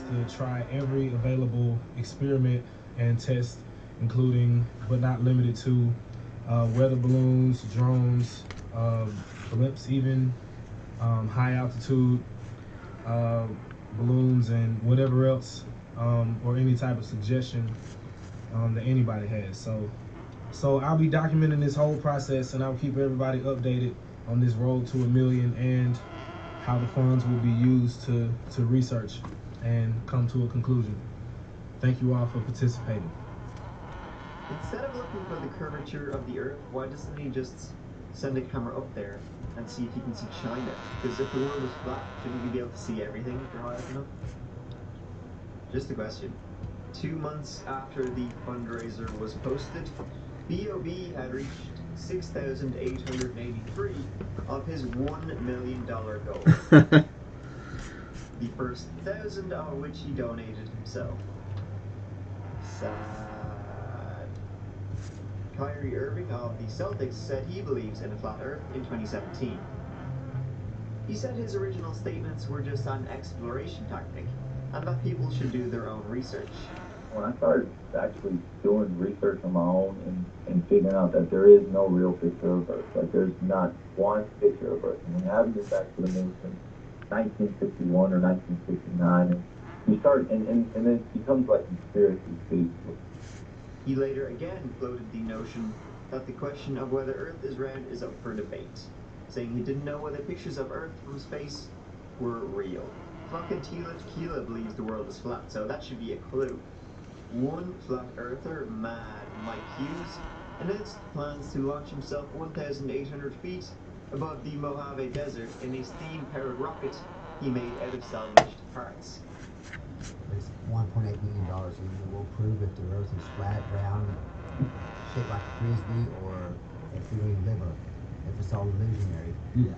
to try every available experiment and test, including but not limited to weather balloons, drones, blimps, even high altitude balloons, and whatever else, or any type of suggestion that anybody has. So I'll be documenting this whole process, and I'll keep everybody updated on this road to 1 million and how the funds will be used to research and come to a conclusion. Thank you all for participating. Instead of looking for the curvature of the Earth, why doesn't he just send a camera up there and see if he can see China? Because if the world was flat, shouldn't we be able to see everything if you're high up enough? Just a question. 2 months after the fundraiser was posted, BOB had reached 6,883 of his $1 million goal. The first 1,000 of which he donated himself. Sad. Kyrie Irving of the Celtics said he believes in a flat Earth in 2017. He said his original statements were just an exploration tactic, and that people should do their own research. When I started actually doing research on my own and figuring out that there is no real picture of Earth, like there's not one picture of Earth, and we haven't been back to the moon since 1961 or 1969, and you start, and then it becomes like conspiracy speak. He later again floated the notion that the question of whether Earth is round is up for debate, saying he didn't know whether pictures of Earth from space were real. Fucking Tequila believes the world is flat, so that should be a clue. One flat earther, Mad Mike Hughes, announced plans to launch himself 1,800 feet above the Mojave Desert in a steam-powered rocket he made out of salvaged parts. It's $1.8 million, and will prove if the Earth is flat, round, shaped like a frisbee, or if we really live if it's all illusionary. Yeah.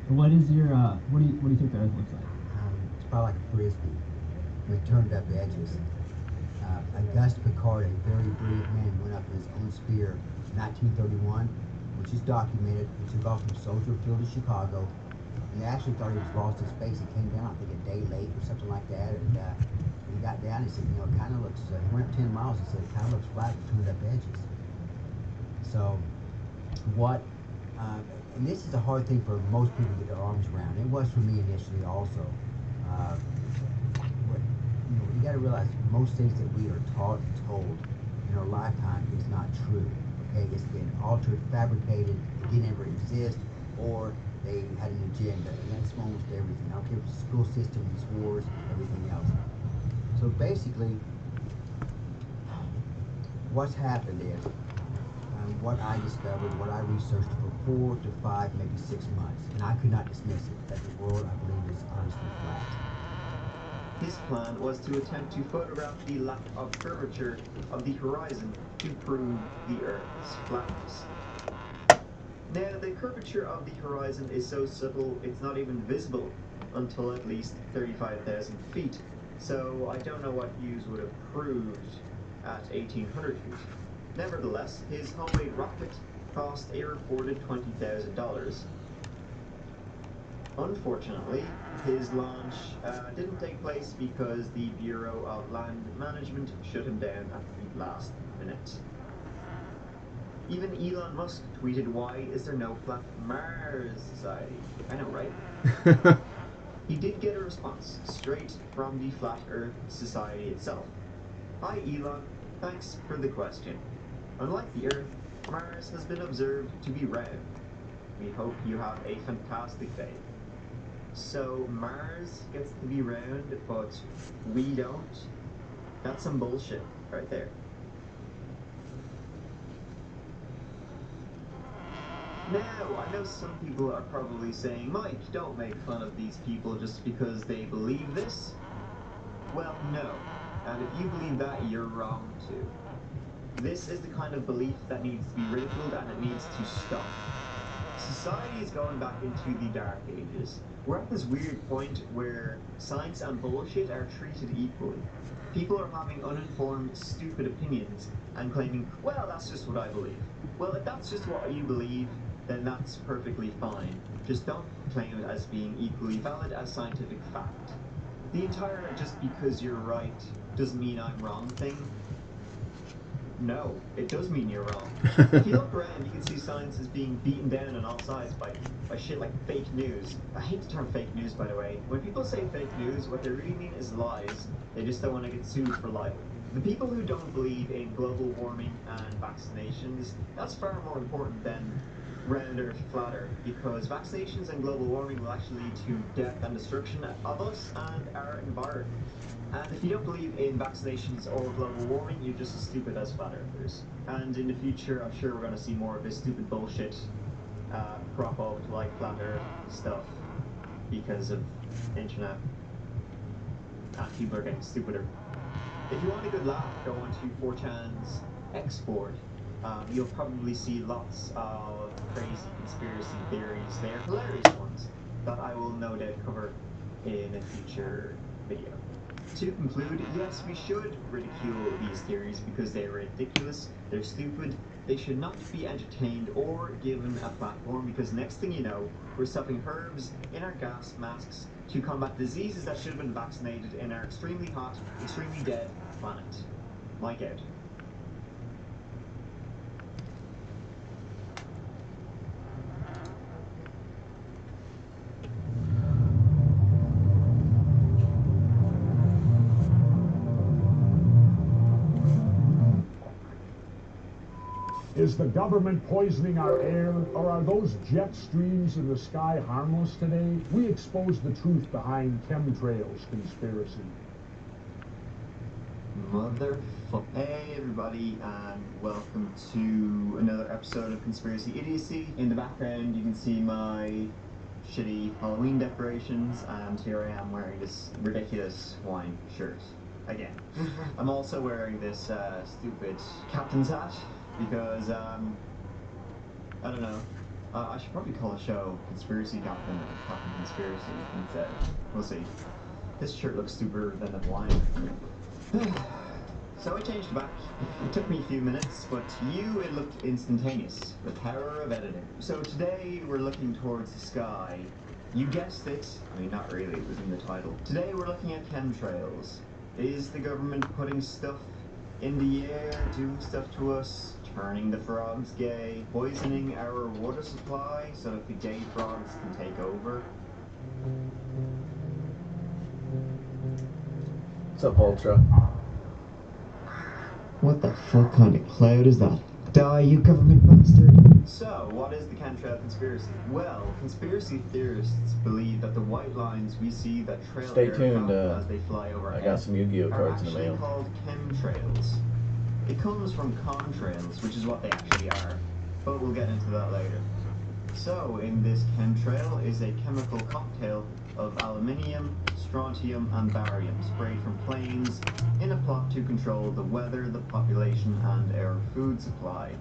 What is your what do you think the Earth looks like? It's probably like a frisbee with turned up edges. Auguste Piccard, a very brilliant man, went up in his own sphere in 1931, which is documented. He took off from Soldier Field to Chicago, and they actually thought he was lost in space. He came down, I think, a day late or something like that, and when he got down, he said, you know, it kind of looks, he went up 10 miles, he said, it kind of looks flat with turned up edges. So, and this is a hard thing for most people to get their arms around. It was for me initially also. You got to realize most things that we are taught and told in our lifetime is not true. Okay, it's been altered, fabricated, it didn't ever exist, or they had an agenda, and that's almost everything. I don't care if it's the school system, these wars, everything else. So basically, what's happened is, what I discovered, what I researched for 4 to 5, maybe 6 months, and I could not dismiss it, that the world, I believe, is honestly flat. His plan was to attempt to photograph the lack of curvature of the horizon to prove the Earth's flatness. Now, the curvature of the horizon is so subtle it's not even visible until at least 35,000 feet, so I don't know what Hughes would have proved at 1,800 feet. Nevertheless, his homemade rocket cost a reported $20,000. Unfortunately, his launch didn't take place because the Bureau of Land Management shut him down at the last minute. Even Elon Musk tweeted, "Why is there no flat Mars society?" I know, right? He did get a response straight from the Flat Earth Society itself. "Hi Elon, thanks for the question. Unlike the Earth, Mars has been observed to be round. We hope you have a fantastic day." So Mars gets to be round, but we don't? That's some bullshit right there. Now, I know some people are probably saying, "Mike, don't make fun of these people just because they believe this." Well, no. And if you believe that, you're wrong too. This is the kind of belief that needs to be ridiculed, and it needs to stop. Society is going back into the Dark Ages. We're at this weird point where science and bullshit are treated equally. People are having uninformed, stupid opinions and claiming, "Well, that's just what I believe." Well, if that's just what you believe, then that's perfectly fine. Just don't claim it as being equally valid as scientific fact. The entire just because you're right doesn't mean I'm wrong thing. No, it does mean you're wrong. If you look around, you can see science is being beaten down on all sides by shit like fake news. I hate the term fake news, by the way. When people say fake news, what they really mean is lies. They just don't want to get sued for libel. The people who don't believe in global warming and vaccinations, that's far more important than round earth flat earth, because vaccinations and global warming will actually lead to death and destruction of us and our environment. And if you don't believe in vaccinations or global warming, you're just as stupid as flat earthers. And in the future, I'm sure we're going to see more of this stupid bullshit crop up like flat earth stuff because of internet. And people are getting stupider. If you want a good laugh, go onto 4chan's X-board. You'll probably see lots of crazy conspiracy theories there, hilarious ones, that I will no doubt cover in a future video. To conclude, yes, we should ridicule these theories because they are ridiculous, they're stupid, they should not be entertained or given a platform, because next thing you know, we're stuffing herbs in our gas masks to combat diseases that should have been vaccinated in our extremely hot, extremely dead planet. Like out. Is the government poisoning our air, or are those jet streams in the sky harmless today? We expose the truth behind Chemtrails Conspiracy. Motherfucker. Hey everybody, and welcome to another episode of Conspiracy Idiocy. In the background you can see my shitty Halloween decorations, and here I am wearing this ridiculous wine shirt again. I'm also wearing this stupid captain's hat because I don't know, I should probably call the show Conspiracy Captain or Captain Conspiracy instead. We'll see. This shirt looks stupider than the wine. So I changed it back. It took me a few minutes, but to you it looked instantaneous. The power of editing. So today we're looking towards the sky. You guessed it. I mean, not really, it was in the title. Today we're looking at chemtrails. Is the government putting stuff in the air, doing stuff to us, turning the frogs gay, poisoning our water supply so that the gay frogs can take over? What's up, Ultra? What the fuck kind of cloud is that? Die, you government bastard! So, what is the Chemtrail Conspiracy? Well, conspiracy theorists believe that the white lines we see that trail Stay tuned, as they fly overhead I got some Yu-Gi-Oh are cards in the actually mail. called chemtrails. It comes from contrails, which is what they actually are, but we'll get into that later. So, in this chemtrail is a chemical cocktail of aluminium, strontium, and barium sprayed from planes in a plot to control the weather, the population, and our food supply.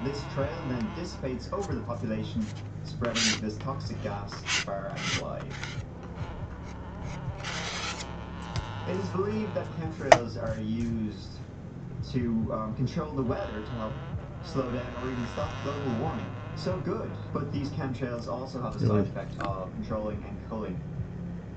This trail then dissipates over the population, spreading this toxic gas far and wide. It is believed that chemtrails are used to control the weather to help slow down or even stop global warming. So good, but these chemtrails also have a side effect of controlling and culling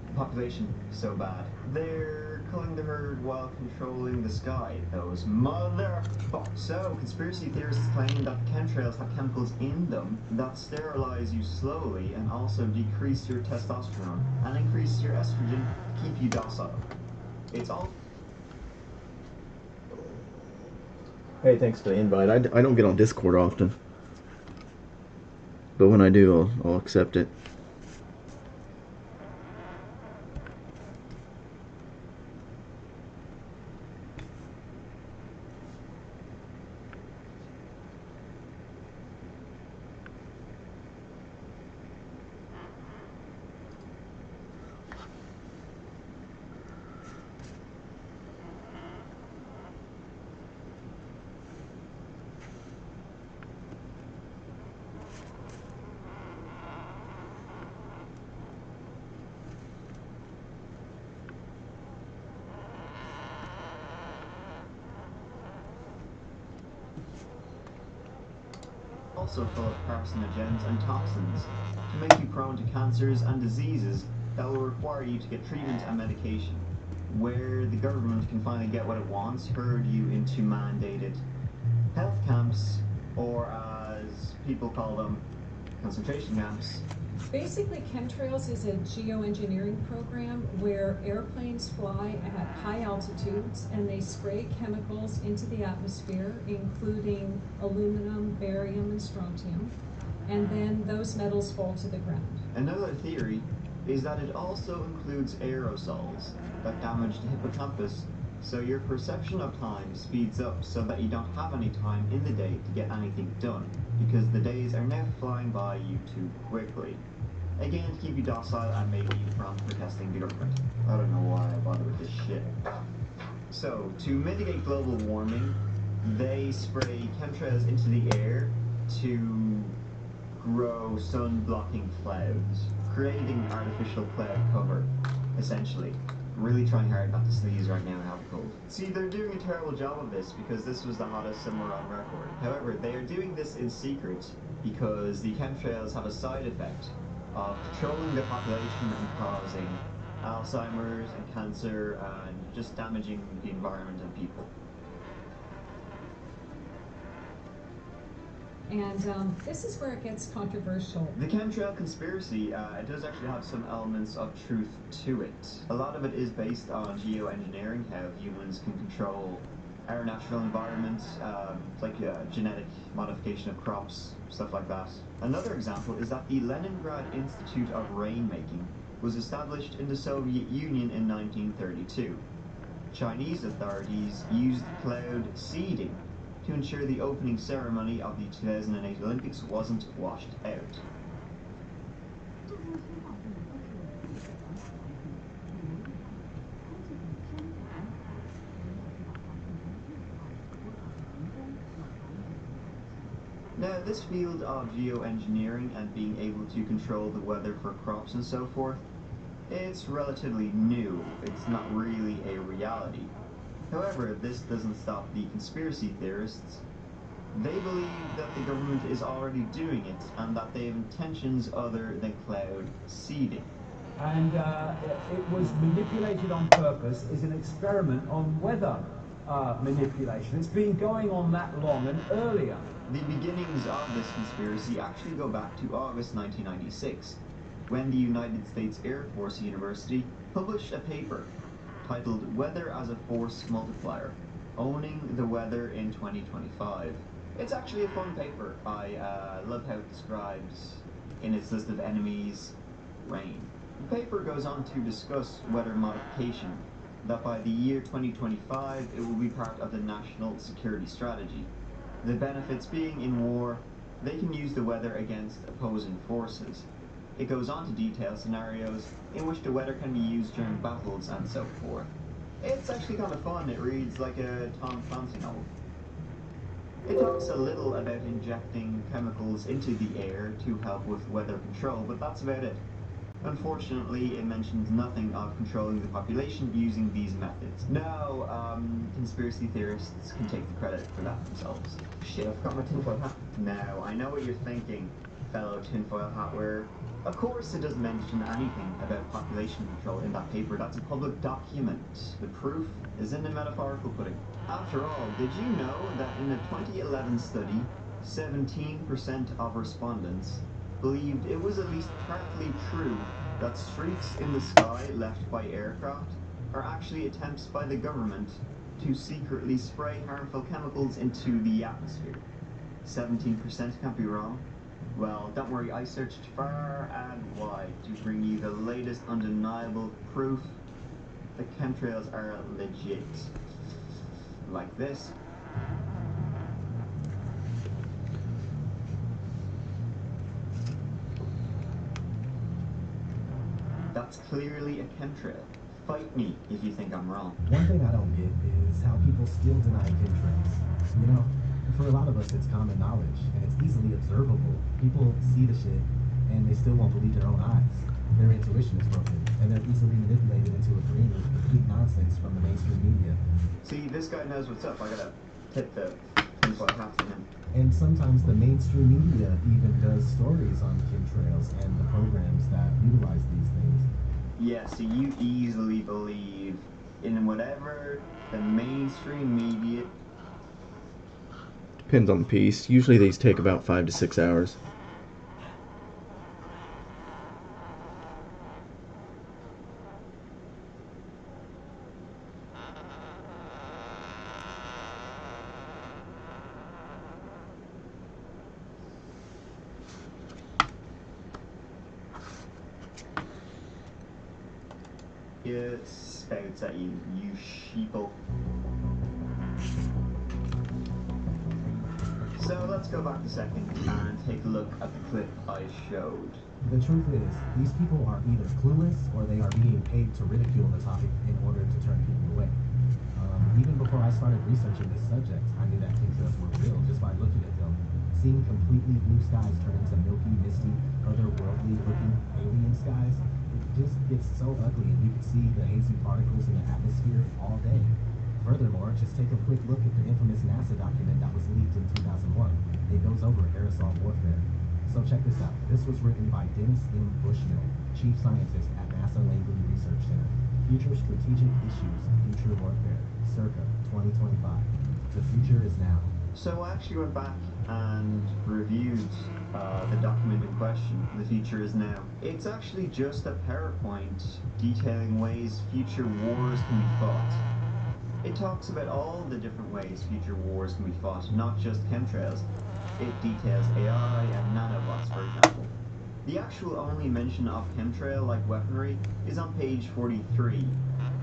the population so bad. They're culling the herd while controlling the sky, those motherfuckers. So, conspiracy theorists claim that chemtrails have chemicals in them that sterilize you slowly and also decrease your testosterone and increase your estrogen, keep you docile. It's all... Hey, thanks for the invite. I don't get on Discord often, but when I do, I'll accept it. also full of carcinogens and toxins to make you prone to cancers and diseases that will require you to get treatment and medication, where the government can finally get what it wants, herd you into mandated health camps, or as people call them, concentration camps. Basically, Chemtrails is a geoengineering program where airplanes fly at high altitudes and they spray chemicals into the atmosphere, including aluminum, barium, and strontium, and then those metals fall to the ground. Another theory is that it also includes aerosols that damage the hippocampus, so your perception of time speeds up so that you don't have any time in the day to get anything done, because the days are now flying by you too quickly. Again, to keep you docile and maybe from protesting the government. I don't know why I bother with this shit. So, to mitigate global warming, they spray chemtrails into the air to grow sun-blocking clouds, creating artificial cloud cover, essentially. Really trying hard not to sneeze right now and have a cold. See, they're doing a terrible job of this because this was the hottest summer on record. However, they are doing this in secret because the chemtrails have a side effect of controlling the population and causing Alzheimer's and cancer and just damaging the environment and people. And this is where it gets controversial. The Chemtrail Conspiracy, it does actually have some elements of truth to it. A lot of it is based on geoengineering, how humans can control our natural environment, like genetic modification of crops, stuff like that. Another example is that the Leningrad Institute of Rainmaking was established in the Soviet Union in 1932. Chinese authorities used cloud seeding to ensure the opening ceremony of the 2008 Olympics wasn't washed out. Now, this field of geoengineering and being able to control the weather for crops and so forth, it's relatively new. It's not really a reality. However, this doesn't stop the conspiracy theorists. They believe that the government is already doing it and that they have intentions other than cloud seeding. And it was manipulated on purpose as an experiment on weather manipulation. It's been going on that long and earlier. The beginnings of this conspiracy actually go back to August 1996, when the United States Air Force University published a paper titled Weather as a Force Multiplier, Owning the Weather in 2025. It's actually a fun paper. I love how it describes, in its list of enemies, rain. The paper goes on to discuss weather modification, that by the year 2025 it will be part of the national security strategy. The benefits being in war, they can use the weather against opposing forces. It goes on to detail scenarios in which the weather can be used during battles and so forth. It's actually kind of fun. It reads like a Tom Clancy novel. It talks a little about injecting chemicals into the air to help with weather control, but that's about it. Unfortunately, it mentions nothing of controlling the population using these methods. Now, conspiracy theorists can take the credit for that themselves. Shit, I've got my tinfoil hat. Now, I know what you're thinking, fellow tinfoil hat wearer. Of course it doesn't mention anything about population control in that paper. That's a public document. The proof is in the metaphorical pudding. After all, did you know that in a 2011 study, 17% of respondents believed it was at least partly true that streaks in the sky left by aircraft are actually attempts by the government to secretly spray harmful chemicals into the atmosphere? 17% can't be wrong. Well, don't worry, I searched far and wide to bring you the latest undeniable proof that chemtrails are legit. Like this. That's clearly a chemtrail. Fight me if you think I'm wrong. One thing I don't get is how people still deny chemtrails. You know, for a lot of us it's common knowledge and it's easily observable. People see the shit and they still won't believe their own eyes. Their intuition is broken and they're easily manipulated into agreeing with complete nonsense from the mainstream media. See, this guy knows what's up. I gotta tip the tinfoil hat to him. And sometimes the mainstream media even does stories on chemtrails and the programs that utilize these things. Yeah, so you easily believe in whatever the mainstream media. Depends on the piece. Usually these take about 5 to 6 hours. It spouts at you, you sheeple. So let's go back a second and take a look at the clip I showed. The truth is, these people are either clueless or they are being paid to ridicule the topic in order to turn people away. Even before I started researching this subject, I knew that chemtrails were real just by looking at them. Seeing completely blue skies turn into milky, misty, otherworldly-looking alien skies, it just gets so ugly, and you can see the hazy particles in the atmosphere all day. Furthermore, just take a quick look at the infamous NASA document that was leaked in 2001. It goes over aerosol warfare. So check this out. This was written by Dennis M. Bushnell, Chief Scientist at NASA Langley Research Center. Future Strategic Issues of Future Warfare, circa 2025. The future is now. So I actually went back and reviewed the document in question, The Future Is Now. It's actually just a PowerPoint detailing ways future wars can be fought. It talks about all the different ways future wars can be fought, not just chemtrails. It details AI and nanobots, for example. The actual only mention of chemtrail-like weaponry is on page 43,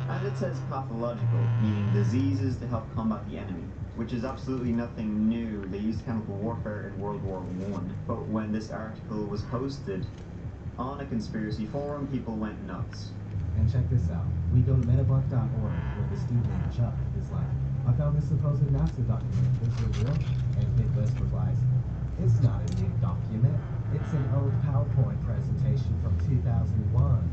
and it says pathological, meaning diseases to help combat the enemy, which is absolutely nothing new. They used chemical warfare in World War I. But when this article was posted on a conspiracy forum, people went nuts. And check this out. We go to metabuck.org, where this dude named Chuck is like, I found this supposed NASA document. Is it real? And Midwest replies, it's not a new document. It's an old PowerPoint presentation from 2001.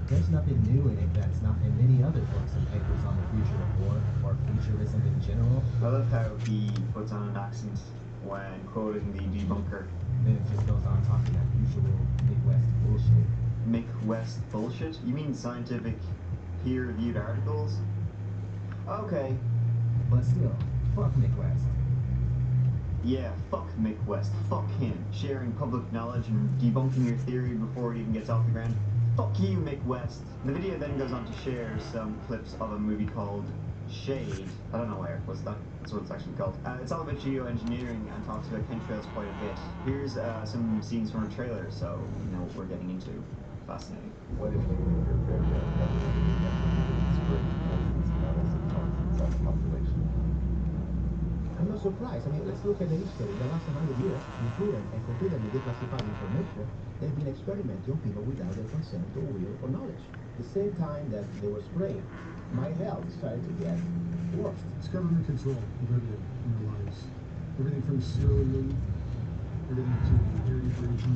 There's nothing new in it that's not in many other books and papers on the future of war or futurism in general. I love how he puts on an accent when quoting the debunker. Then it just goes on talking that usual Midwest bullshit. Midwest bullshit? You mean scientific, peer-reviewed articles? Okay. But still, fuck Midwest. Yeah, fuck Mick West. Fuck him. Sharing public knowledge and debunking your theory before it even gets off the ground. Fuck you, Mick West. The video then goes on to share some clips of a movie called Shade. I don't know where. What's that? That's what it's actually called. It's all about geoengineering and talks about chemtrails quite a bit. Here's some scenes from a trailer, so you know what we're getting into. Fascinating. What if you think you're very population? I'm not surprised. I mean, let's look at the history. In the last 100 years, including and completely declassified information, they've been experimenting on people without their consent or will or knowledge. The same time that they were spraying, my health started to get worse. It's government control of everything in our lives. Everything from sterility, everything to air information,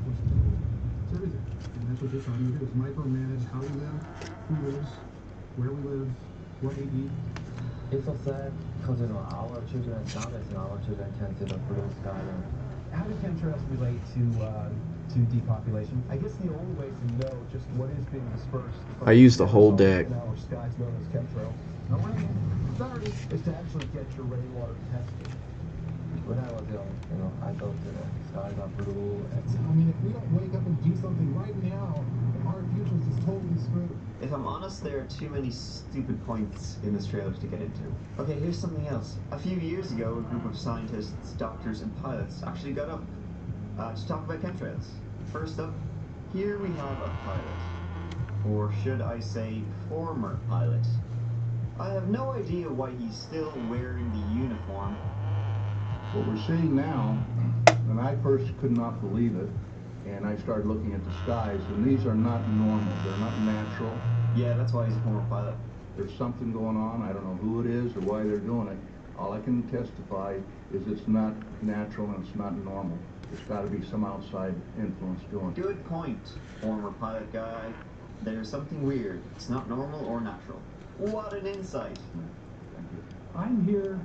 what's it called? It's everything. And that's what they're trying to do, is micromanage how we live, who lives, where we live, what we eat. It's so sad because our children, our children can see the blue sky. How do chemtrails relate to depopulation? I guess the only way to know just what is being dispersed. I used the whole deck. Now our skies known as chemtrails. No way. Sorry. Is to actually get your rainwater tested. When I was young, I thought skies are blue. I mean, if we don't wake up and do something right now, our future is just totally screwed. If I'm honest, there are too many stupid points in this trailer to get into. Okay, here's something else. A few years ago, a group of scientists, doctors, and pilots actually got up to talk about chemtrails. First up, here we have a pilot. Or should I say, former pilot. I have no idea why he's still wearing the uniform. What we're seeing now, and I first could not believe it, and I started looking at the skies, and these are not normal. They're not natural. Yeah, that's why he's a former pilot. There's something going on. I don't know who it is or why they're doing it. All I can testify is it's not natural and it's not normal. There's got to be some outside influence doing it. Good point, former pilot guy. There's something weird. It's not normal or natural. What an insight. Thank you. I'm here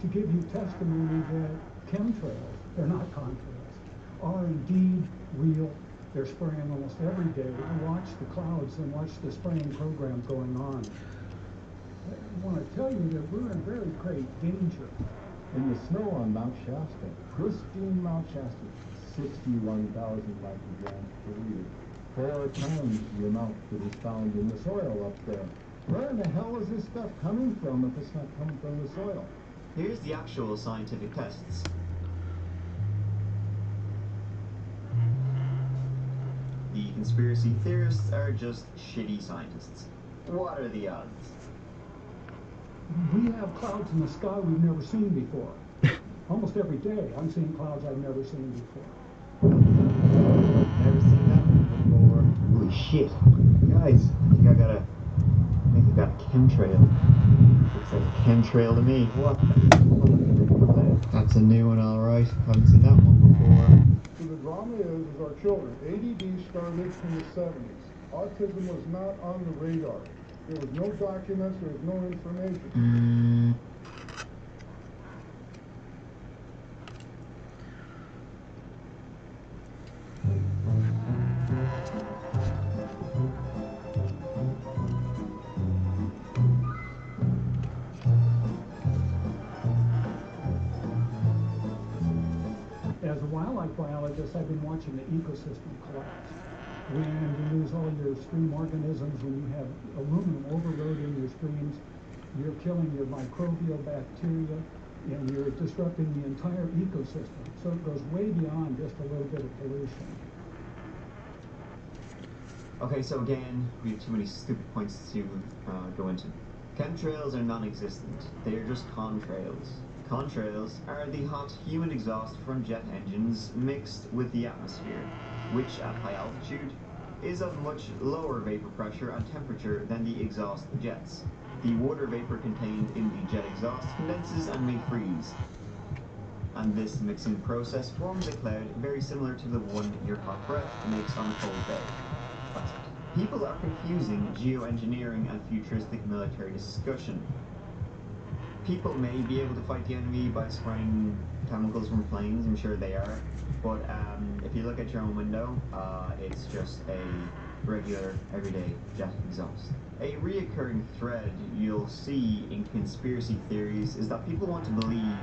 to give you testimony that chemtrails, they're not contrails, are indeed real They're spraying almost every day. I watch the clouds and watch the spraying program going on. I want to tell you that we're in very great danger. In the snow on Mount Shasta, pristine Mount Shasta, 61,000 micrograms per liter. 4 times the amount that is found in the soil up there. Where in the hell is this stuff coming from if it's not coming from the soil? Here's the actual scientific tests. The conspiracy theorists are just shitty scientists. What are the odds? We have clouds in the sky we've never seen before. Almost every day I'm seeing clouds I've never seen before. Never seen that before. Holy shit. Guys, I think I got a chemtrail. Looks like a chemtrail to me. What the fuck? That's a new one, alright. Haven't seen that one before. So the drama is our children. ADD started in the 70s. Autism was not on the radar. There was no documents, there was no information. As a wildlife biologist, I've been watching the ecosystem collapse. When you lose all your stream organisms, when you have aluminum overload in your streams, you're killing your microbial bacteria, and you're disrupting the entire ecosystem. So it goes way beyond just a little bit of pollution. Okay, so again, we have too many stupid points to go into. Chemtrails are non-existent. They are just contrails. Contrails are the hot human exhaust from jet engines mixed with the atmosphere, which at high altitude is of much lower vapor pressure and temperature than the exhaust jets. The water vapor contained in the jet exhaust condenses and may freeze. And this mixing process forms a cloud very similar to the one your hot breath makes on a cold day. But people are confusing geoengineering and futuristic military discussion. People may be able to fight the enemy by spraying chemicals from planes, I'm sure they are, but if you look at your own window, it's just a regular, everyday jet exhaust. A reoccurring thread you'll see in conspiracy theories is that people want to believe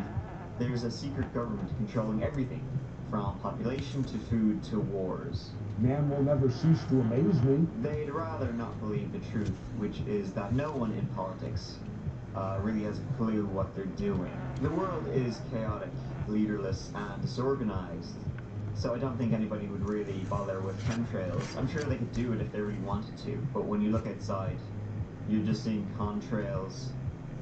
there's a secret government controlling everything, from population to food to wars. Man will never cease to amaze me. They'd rather not believe the truth, which is that no one in politics really has a clue what they're doing. The world is chaotic, leaderless, and disorganized, so I don't think anybody would really bother with chemtrails. I'm sure they could do it if they really wanted to, but when you look outside, you're just seeing contrails.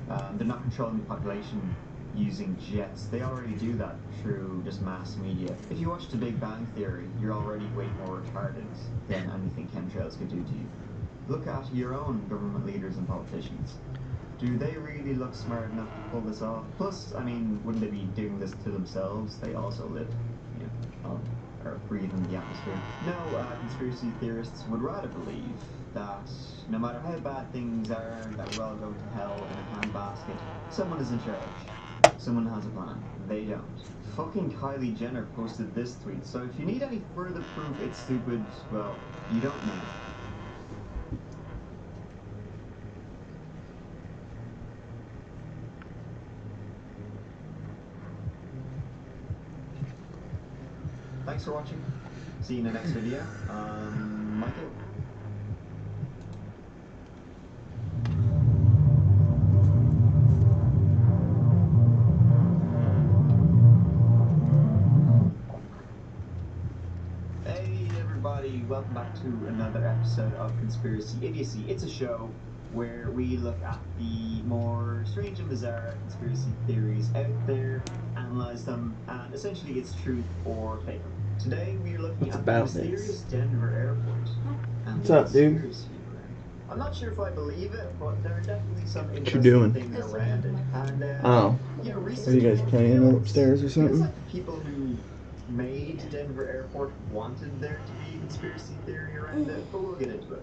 They're not controlling the population using jets. They already do that through just mass media. If you watch The Big Bang Theory, you're already way more retarded than anything chemtrails could do to you. Look at your own government leaders and politicians. Do they really look smart enough to pull this off? Plus, I mean, wouldn't they be doing this to themselves? They also live, or breathe in the atmosphere. No, conspiracy theorists would rather believe that no matter how bad things are, that we're all going to hell in a handbasket, someone is in charge. Someone has a plan. They don't. Fucking Kylie Jenner posted this tweet, so if you need any further proof it's stupid, well, you don't know. Thanks for watching. See you in the next video. Michael. Hey everybody, welcome back to another episode of Conspiracy Idiocy. It's a show where we look at the more strange and bizarre conspiracy theories out there, analyze them, and essentially it's truth or fake. Today we are looking at the mysterious Denver airport. And what's up, dude? I'm not sure if I believe it, but there are definitely some What you interesting doing? things around it. And, Oh. you know, Are you guys playing upstairs or something? It's like the people who made Denver Airport wanted there to be a conspiracy theory around it, but we'll get into it.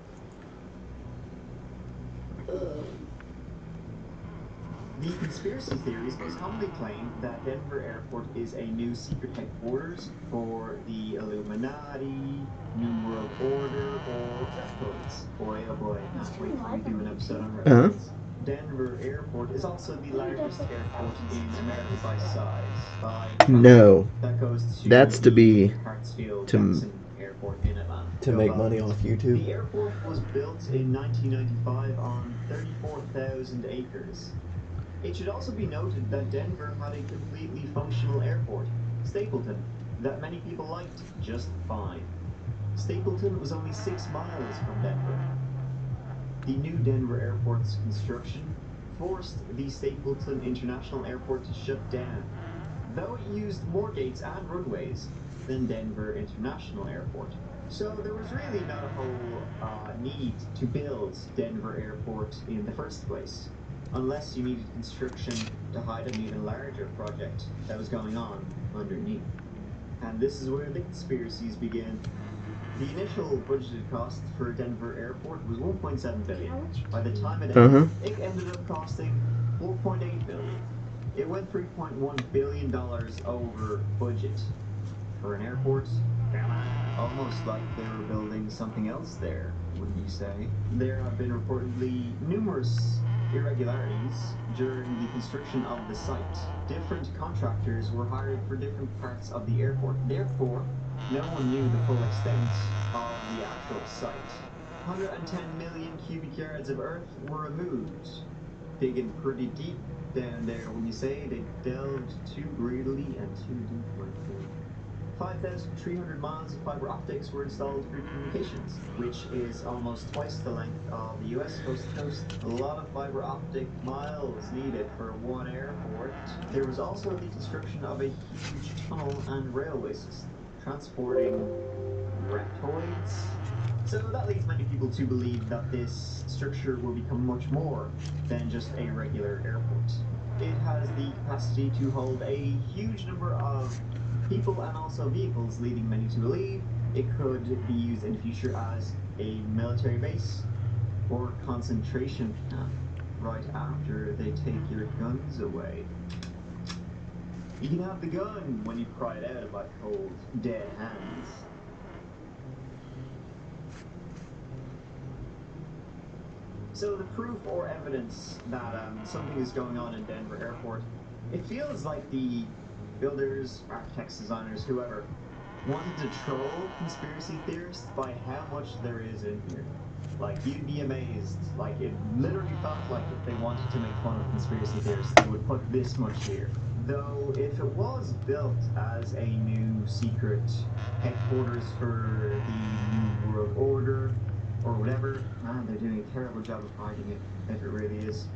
The conspiracy theories most commonly claim that Denver Airport is a new secret headquarters for the Illuminati, New World Order, or reptiles. Boy, oh boy, can't wait till we do an episode on reptiles. Denver Airport is also the largest airport in America by size. By No. that goes to That's to be Hartsfield-Jackson Airport in Atlanta. to make money off YouTube. The airport was built in 1995 on 34,000 acres. It should also be noted that Denver had a completely functional airport, Stapleton, that many people liked just fine. Stapleton was only 6 miles from Denver. The new Denver airport's construction forced the Stapleton International Airport to shut down, though it used more gates and runways than Denver International Airport. So there was really not a whole need to build Denver Airport in the first place, unless you needed construction to hide an even larger project that was going on underneath. And this is where the conspiracies begin. The initial budgeted cost for Denver Airport was $1.7 billion. By the time it ended, it ended up costing $4.8 billion. It went $3.1 billion over budget. For an airport, almost like they were building something else there, wouldn't you say? There have been reportedly numerous irregularities during the construction of the site. Different contractors were hired for different parts of the airport. Therefore, no one knew the full extent of the actual site. 110 million cubic yards of earth were removed, digging pretty deep down there when you say they delved too greedily and too deeply. 5,300 miles of fiber optics were installed for communications, which is almost twice the length of the US coast to coast. A lot of fiber optic miles needed for one airport. There was also the construction of a huge tunnel and railway system, transporting reptoids. So that leads many people to believe that this structure will become much more than just a regular airport. It has the capacity to hold a huge number of people and also vehicles, leading many to believe it could be used in the future as a military base or concentration camp right after they take your guns away. You can have the gun when you pry it out of my cold, dead hands. So the proof or evidence that something is going on in Denver Airport, it feels like the builders, architects, designers, whoever, wanted to troll conspiracy theorists by how much there is in here. Like, you'd be amazed. Like, it literally felt like if they wanted to make fun of conspiracy theorists, they would put this much here. Though, if it was built as a new secret headquarters for the New World Order, or whatever, man, they're doing a terrible job of hiding it, if it really is.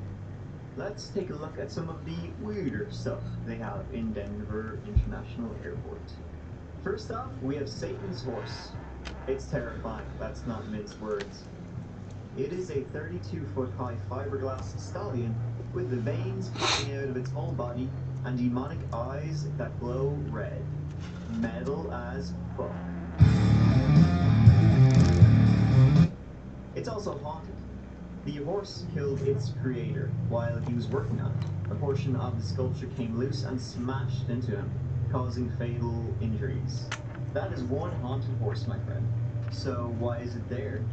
Let's take a look at some of the weirder stuff they have in Denver International Airport. First off, we have Satan's horse. It's terrifying, that's not minced words. It is a 32-foot high fiberglass stallion with the veins coming out of its whole body and demonic eyes that glow red. Metal as fuck. It's also haunted. The horse killed its creator while he was working on it. A portion of the sculpture came loose and smashed into him, causing fatal injuries. That is one haunted horse, my friend. So why is it there?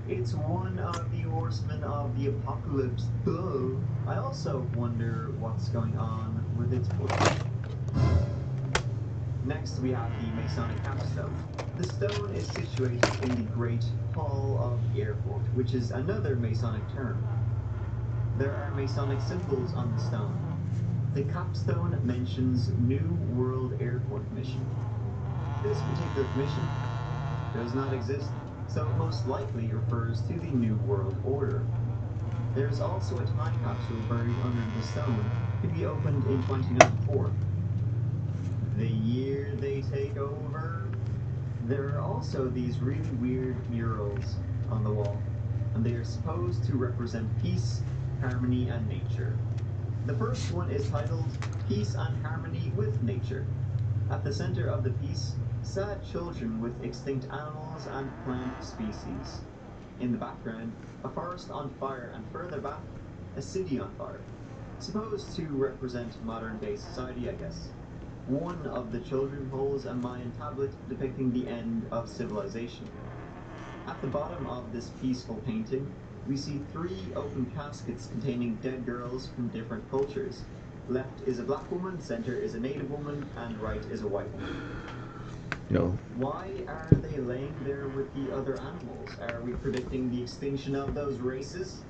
It's one of the horsemen of the apocalypse, though. I also wonder what's going on with its horse. Next, we have the Masonic Capstone. The stone is situated in the Great Hall of the airport, which is another Masonic term. There are Masonic symbols on the stone. The capstone mentions New World Airport Mission. This particular mission does not exist, so it most likely refers to the New World Order. There is also a time capsule buried under the stone to be opened in 2094. The year they take over. There are also these really weird murals on the wall, and they are supposed to represent peace, harmony, and nature. The first one is titled Peace and Harmony with Nature. At the center of the piece, sad children with extinct animals and plant species. In the background, a forest on fire, and further back, a city on fire. supposed to represent modern-day society, I guess. One of the children holds a Mayan tablet depicting the end of civilization. At the bottom of this peaceful painting, we see 3 open caskets containing dead girls from different cultures. Left is a black woman, center is a native woman, and right is a white woman. No. Why are they laying there with the other animals? Are we predicting the extinction of those races?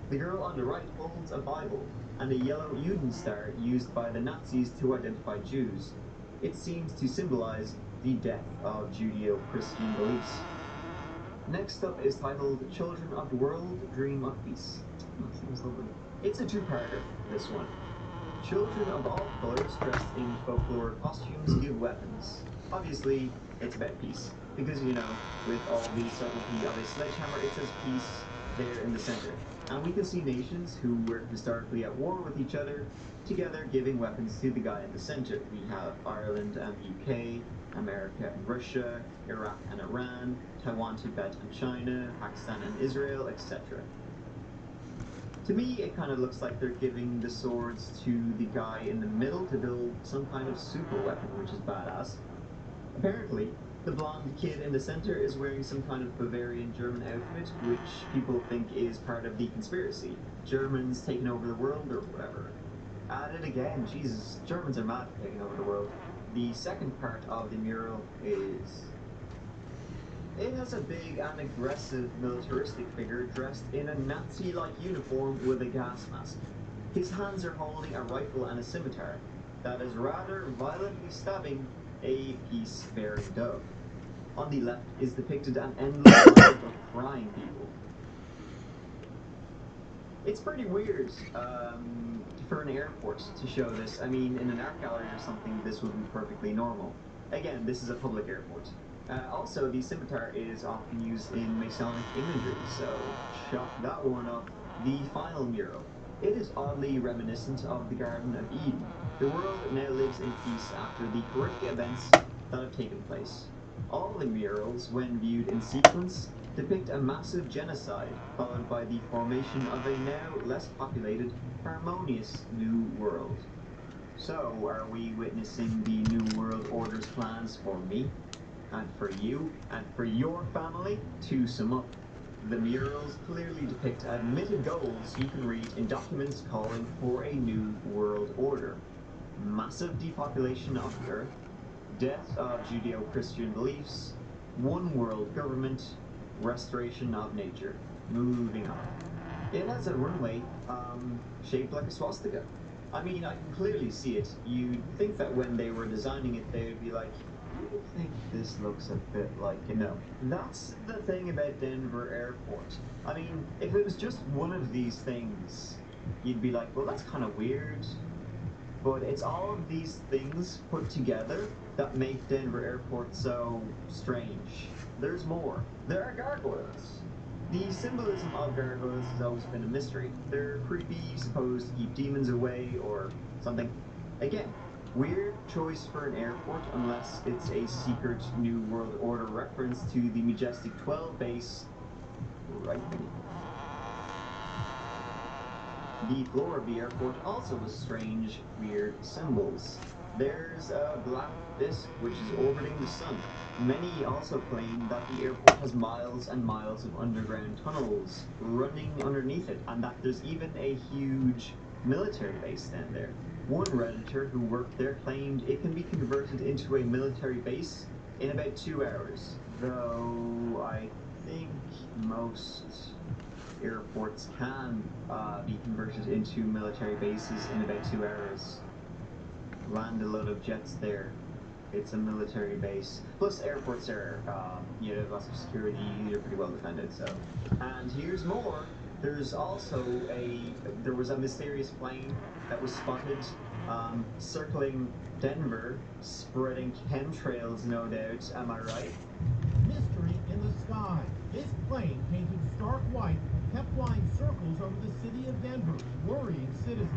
The girl on the right holds a Bible and a yellow Uden star used by the Nazis to identify Jews. It seems to symbolize the death of Judeo-Christian beliefs. Next up is titled Children of the World, Dream of Peace. Seems lovely. It's a 2-parter, this one. Children of all colors dressed in folklore costumes give weapons. Obviously, it's about peace, because, you know, with all the subtlety of a sledgehammer, it says peace there in the center. And we can see nations who were historically at war with each other, together giving weapons to the guy in the center. We have Ireland and the UK, America and Russia, Iraq and Iran, Taiwan, Tibet and China, Pakistan and Israel, etc. To me, it kind of looks like they're giving the swords to the guy in the middle to build some kind of super weapon, which is badass. Apparently, the blonde kid in the center is wearing some kind of Bavarian German outfit, which people think is part of the conspiracy. Germans taking over the world or whatever. At it again, Jesus, Germans are mad for taking over the world. The second part of the mural is... it has a big and aggressive militaristic figure dressed in a Nazi-like uniform with a gas mask. His hands are holding a rifle and a scimitar that is rather violently stabbing a peace-bearing dove. On the left is depicted an endless line of crying people. It's pretty weird for an airport to show this. I mean, in an art gallery or something, this would be perfectly normal. Again, this is a public airport. Also, the scimitar is often used in Masonic imagery, so chalk that one up. The final mural. It is oddly reminiscent of the Garden of Eden. The world now lives in peace after the horrific events that have taken place. All the murals, when viewed in sequence, depict a massive genocide, followed by the formation of a now less populated, harmonious new world. So, are we witnessing the New World Order's plans for me, and for you, and for your family? To sum up, the murals clearly depict admitted goals you can read in documents calling for a new world order. Massive depopulation of the earth, death of Judeo-Christian beliefs, one world government, restoration of nature. Moving on. It has a runway shaped like a swastika. I mean, I can clearly see it. You'd think that when they were designing it, they would be like, I think this looks a bit like, you know. That's the thing about Denver Airport. I mean, if it was just one of these things, you'd be like, well, that's kind of weird. But it's all of these things put together that make Denver Airport so strange. There's more. There are gargoyles. The symbolism of gargoyles has always been a mystery. They're creepy, supposed to keep demons away, or something. Again, weird choice for an airport unless it's a secret New World Order reference to the Majestic 12 base right beneath. The floor of the airport also has strange, weird symbols. There's a black disk which is orbiting the sun. Many also claim that the airport has miles and miles of underground tunnels running underneath it, and that there's even a huge military base down there. One Redditor who worked there claimed it can be converted into a military base in about 2 hours, though I think most airports can be converted into military bases in about 2 hours. Land a lot of jets there. It's a military base. Plus, airports are, you know, lots of security. They're pretty well defended. So, and here's more. There's also there was a mysterious plane that was spotted circling Denver, spreading chemtrails, no doubt. Am I right? Mystery in the sky. This plane, painted stark white, kept flying circles over the city of Denver, worrying citizens.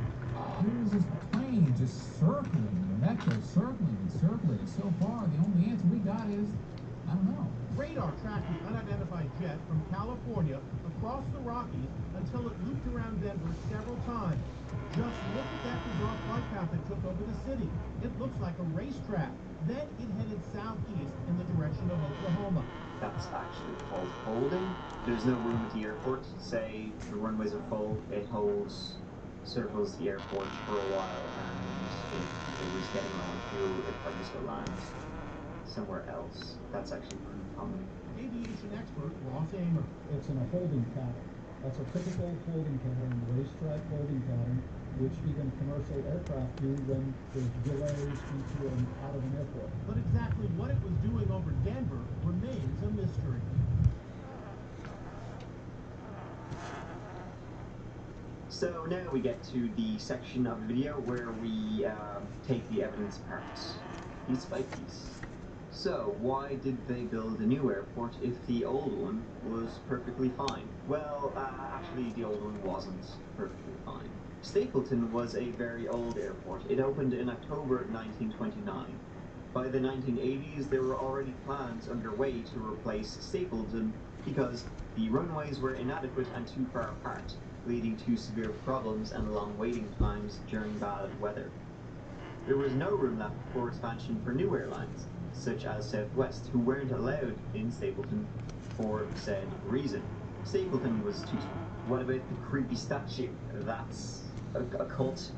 Here's this plane just circling, the metro circling and circling. So far, the only answer we got is I don't know. Radar tracked the unidentified jet from California across the Rockies until it looped around Denver several times. Just look at that bizarre flight path it took over the city. It looks like a racetrack. Then it headed southeast in the direction of Oklahoma. That's actually called holding. There's no room at the airport. Say the runways are full, it circles the airport for a while, and if it was getting low on fuel, it probably just lands somewhere else. That's actually pretty common. Aviation expert Ross Amer. It's in a holding pattern. That's a typical holding pattern, racetrack holding pattern, which even commercial aircraft do when there's delays into and out of an airport. But exactly what it was doing over Denver remains a mystery. So now we get to the section of the video where we take the evidence apart, piece by piece. So, why did they build a new airport if the old one was perfectly fine? Well, actually the old one wasn't perfectly fine. Stapleton was a very old airport. It opened in October 1929. By the 1980s, there were already plans underway to replace Stapleton because the runways were inadequate and too far apart, leading to severe problems and long waiting times during bad weather. There was no room left for expansion for new airlines, such as Southwest, who weren't allowed in Stapleton for said reason. Stapleton was too small. What about the creepy statue? That's a cult?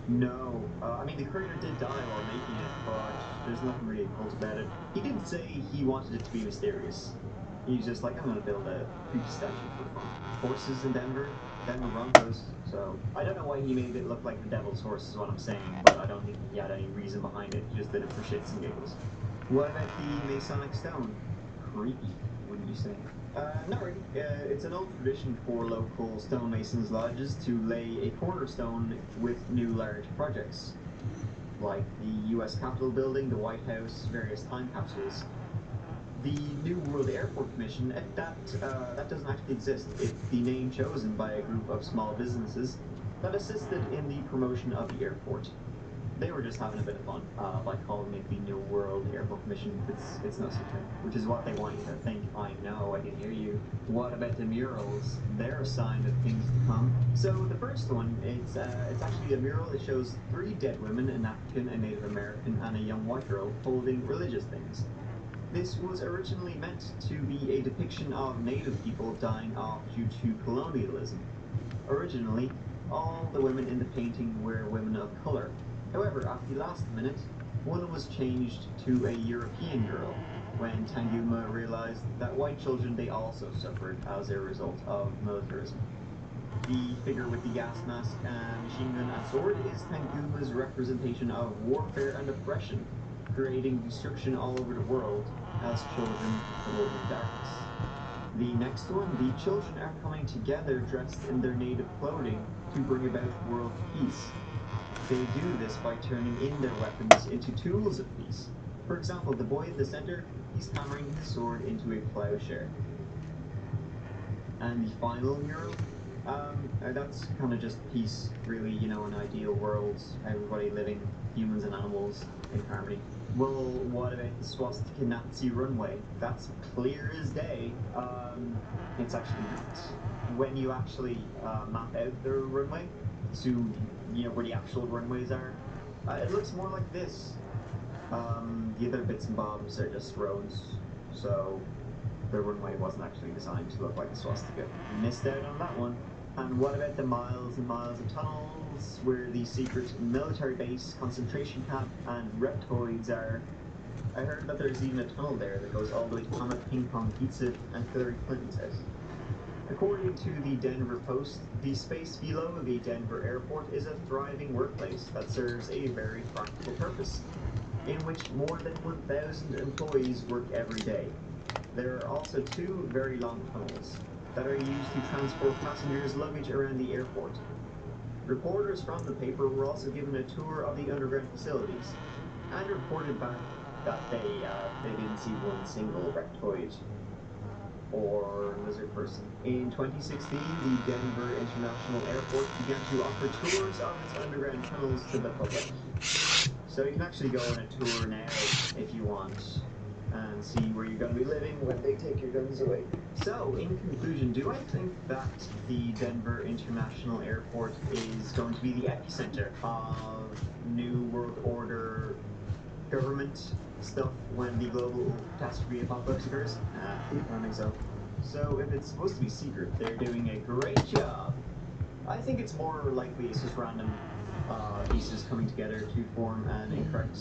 No. I mean, the creator did die while making it, but there's nothing really cult about it. He didn't say he wanted it to be mysterious. He's just like, I'm gonna build a creepy statue for fun. Horses in Denver Broncos. So I don't know why he made it look like the devil's horse is what I'm saying, but I don't think he had any reason behind it. He just did it for shits and giggles. What about the Masonic stone? Creepy, wouldn't you say? Not really. It's an old tradition for local stonemasons lodges to lay a cornerstone with new large projects, like the U.S. Capitol building, the White House, various time capsules. The New World Airport Commission, that doesn't actually exist. It's the name chosen by a group of small businesses that assisted in the promotion of the airport. They were just having a bit of fun by calling it the New World Airport Commission. It's no such thing, which is what they want you to think. I know, I can hear you. What about the murals? They're a sign of things to come. So the first one, it's actually a mural that shows 3 dead women, an African, a Native American, and a young white girl holding religious things. This was originally meant to be a depiction of Native people dying off due to colonialism. Originally, all the women in the painting were women of color. However, at the last minute, one was changed to a European girl when Tanguma realized that white children, they also suffered as a result of militarism. The figure with the gas mask and machine gun and sword is Tanguma's representation of warfare and oppression, creating destruction all over the world as children live in darkness. The next one, the children are coming together dressed in their native clothing to bring about world peace. They do this by turning in their weapons into tools of peace. For example, the boy in the center, he's hammering his sword into a plowshare. And the final mural, that's kind of just peace, really, you know, an ideal world, everybody living, humans and animals, in harmony. Well, what about the swastika Nazi runway? That's clear as day. It's actually not. When you actually map out the runway to, you know, where the actual runways are, it looks more like this. The other bits and bobs are just roads, so the runway wasn't actually designed to look like a swastika. Missed out on that one. And what about the miles and miles of tunnels where the secret military base, concentration camp, and reptoids are? I heard that there's even a tunnel there that goes all the way to Comet Ping Pong Pizza and Hillary Clinton's house. According to the Denver Post, the space below the Denver airport is a thriving workplace that serves a very practical purpose, in which more than 1,000 employees work every day. There are also 2 very long tunnels that are used to transport passengers' luggage around the airport. Reporters from the paper were also given a tour of the underground facilities and reported back that they didn't see one single reptoid or lizard person. In 2016, the Denver International Airport began to offer tours of its underground tunnels to the public. So you can actually go on a tour now if you want. and see where you're going to be living when they take your guns away. So, in conclusion, do I think that the Denver International Airport is going to be the epicenter of New World Order government stuff when the global catastrophe apocalypse occurs? I don't think so. So, if it's supposed to be secret, they're doing a great job. I think it's more likely it's just random pieces coming together to form an incorrect